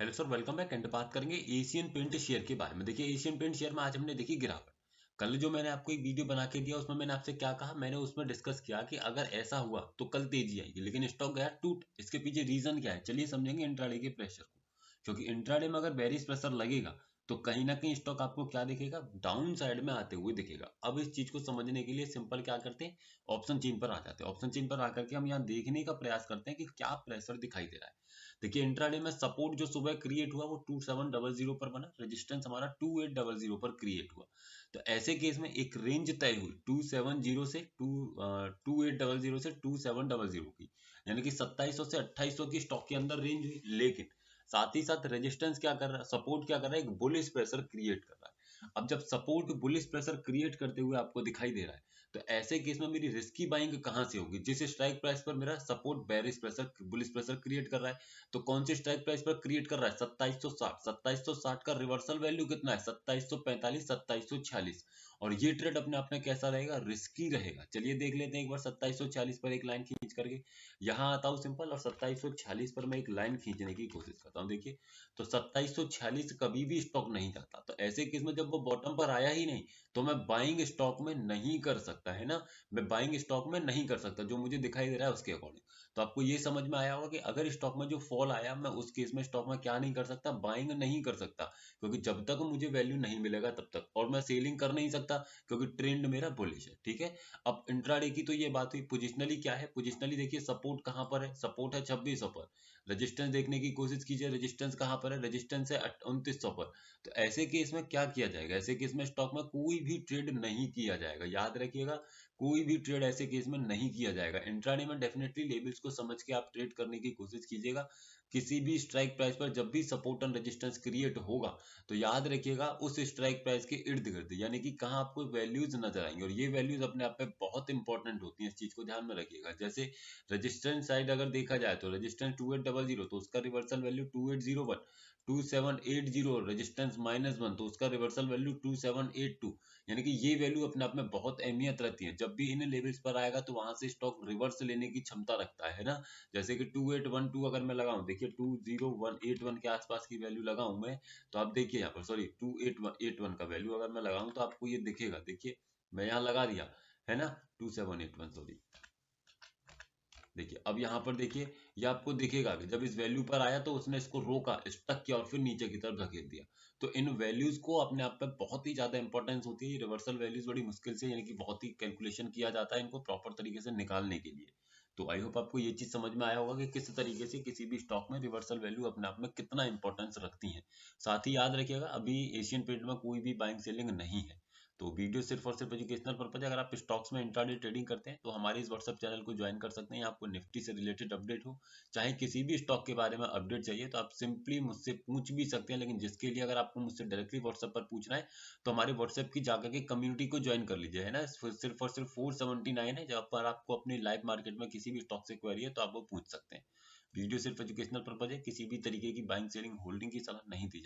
Hello sir, welcome back. And बात करेंगे Asian paint share के बारे में। देखिए, एशियन पेंट शेयर में आज हमने देखी गिरावट। कल जो मैंने आपको एक वीडियो बना के दिया उसमें मैंने आपसे क्या कहा, मैंने उसमें डिस्कस किया कि अगर ऐसा हुआ तो कल तेजी आएगी, लेकिन स्टॉक गया टूट। इसके पीछे रीजन क्या है, चलिए समझेंगे इंट्राडे के प्रेशर को। क्योंकि इंट्राडे में अगर बेरिश प्रेशर लगेगा तो कहीं ना कहीं स्टॉक आपको क्या दिखेगा, डाउन साइड में आते हुए दिखेगा। अब इस चीज को समझने के लिए सिंपल क्या करते हैं, ऑप्शन चेन पर आ जाते हैं। ऑप्शन चेन पर आकर के हम यहाँ देखने का प्रयास करते हैं कि क्या प्रेशर दिखाई दे रहा है। देखिए, इंट्राडे में सपोर्ट जो सुबह क्रिएट हुआ वो 2700 पर बना, रेजिस्टेंस हमारा 2800 पर क्रिएट हुआ। तो ऐसे केस में एक रेंज तय हुई 270 से 2800 से 2700 की, यानी कि 2700 से 2800 की स्टॉक के अंदर रेंज हुई। लेकिन साथ ही साथ रेजिस्टेंस क्या कर रहा है, सपोर्ट क्या कर रहा है, एक बुलिश प्रेशर क्रिएट कर रहा है। अब जब सपोर्ट बुलिश प्रेशर क्रिएट करते हुए आपको दिखाई दे रहा है, तो ऐसे केस में मेरी रिस्की बाइंग कहां से होगी, जिस स्ट्राइक प्राइस पर मेरा support bearish pressure bullish pressure create कर रहा है। तो कौन सी स्ट्राइक प्राइस पर क्रिएट कर रहा है, 2760। 2760 का रिवर्सल वैल्यू कितना है, 2745, 2746। और ये ट्रेड अपने आप में कैसा रहेगा, रिस्की रहेगा। चलिए देख लेते हैं एक बार 2746 पर एक लाइन खींच करके। यहाँ आता हूँ सिंपल, और 2746 पर मैं एक लाइन खींचने की कोशिश करता हूँ। देखिए, तो 2746 कभी भी स्टॉक नहीं जाता। तो ऐसे केस में जब वो बॉटम पर आया ही नहीं, तो मैं बाइंग स्टॉक में नहीं कर सकता, है ना। मैं बाइंग स्टॉक में नहीं कर सकता, जो मुझे दिखाई दे रहा है उसके अकॉर्डिंग। तो आपको ये समझ में आया होगा कि अगर स्टॉक में जो फॉल आया, मैं उस केस में स्टॉक में क्या नहीं कर सकता, बाइंग नहीं कर सकता। क्योंकि जब तक मुझे वैल्यू नहीं मिलेगा तब तक, और मैं सेलिंग कर नहीं सकता क्योंकि ट्रेंड मेरा बुलिश है। ठीक है। अब इंट्राडे की तो ये बात हुई। पोजिशनली क्या है, पोजिशनली देखिए सपोर्ट कहां पर है, सपोर्ट है 2600 पर। रेजिस्टेंस देखने की कोशिश कीजिए, रेजिस्टेंस कहां पर है, रेजिस्टेंस है 2900 पर। तो ऐसे केस में क्या किया जाएगा, ऐसे केस में स्टॉक में कोई भी ट्रेड नहीं किया जाएगा, याद रखिएगा। कोई भी ट्रेड ऐसे केस में नहीं किया जाएगा। इंट्राडे में डेफिनेटली लेवल्स को समझ के आप ट्रेड करने की कोशिश कीजिएगा। किसी भी स्ट्राइक प्राइस पर जब भी सपोर्ट एंड रेजिस्टेंस क्रिएट होगा, तो याद रखिएगा उस स्ट्राइक प्राइस के इर्द गिर्द, यानी कि कहाँ आपको वैल्यूज नजर आएंगे। और ये वैल्यूज अपने आप में बहुत इंपॉर्टेंट होती हैं, इस चीज को ध्यान में रखिएगा। जैसे रेजिस्टेंस साइड अगर देखा जाए तो रेजिस्टेंस 2800, तो उसका रिवर्सल वैल्यू 2801। 2780 रेजिस्टेंस -1, तो उसका रिवर्सल वैल्यू 2782। यानी कि ये वैल्यू अपने आप में बहुत अहमियत रखती है। जब भी इन लेवल्स पर आएगा तो वहां से स्टॉक रिवर्स लेने की क्षमता रखता है ना। जैसे कि 2812 अगर मैं लगाऊं, देखिए 20181 के आसपास की वैल्यू लगाऊं मैं, तो आप देखिए यहाँ पर, सॉरी 2881 का वैल्यू अगर मैं लगाऊं तो आपको ये दिखेगा। देखिए, मैं यहाँ लगा दिया है ना, 2781, सॉरी। देखिए, अब यहाँ पर देखिए, ये आपको दिखेगा कि जब इस वैल्यू पर आया तो उसने इसको रोका, स्टक किया और फिर नीचे की तरफ धकेल दिया। तो इन वैल्यूज को अपने आप में बहुत ही ज्यादा इंपॉर्टेंस होती है। रिवर्सल वैल्यूज बड़ी मुश्किल से, यानी कि बहुत ही कैलकुलेशन किया जाता है इनको प्रॉपर तरीके से निकालने के लिए। तो आई होप आपको ये चीज समझ में आया होगा कि किस तरीके से किसी भी स्टॉक में रिवर्सल वैल्यू अपने आप में कितना इंपॉर्टेंस रखती है। साथ ही याद रखिएगा, अभी एशियन पेंट में कोई भी बाइंग सेलिंग नहीं है। तो वीडियो सिर्फ और सिर्फ एजुकेशनल पर्पज है। अगर आप स्टॉक्स में इंट्राडे ट्रेडिंग करते हैं तो हमारे इस व्हाट्सएप चैनल को ज्वाइन कर सकते हैं। आपको निफ्टी से रिलेटेड अपडेट हो, चाहे किसी भी स्टॉक के बारे में अपडेट चाहिए, तो आप सिंपली मुझसे पूछ भी सकते हैं। लेकिन जिसके लिए अगर आपको मुझसे डायरेक्टली व्हाट्सएप पर पूछना है, तो हमारे व्हाट्सएप की जाकर के कम्युनिटी को ज्वाइन कर लीजिए, है ना। सिर्फ और सिर्फ 479 है, जहाँ पर आपको अपनी लाइव मार्केट में किसी भी स्टॉक से क्वेरी है तो आप वो पूछ सकते हैं। वीडियो सिर्फ एजुकेशनल पर्पज है, किसी भी तरीके की बाइंग सेलिंग होल्डिंग की सलाह नहीं दी जाती।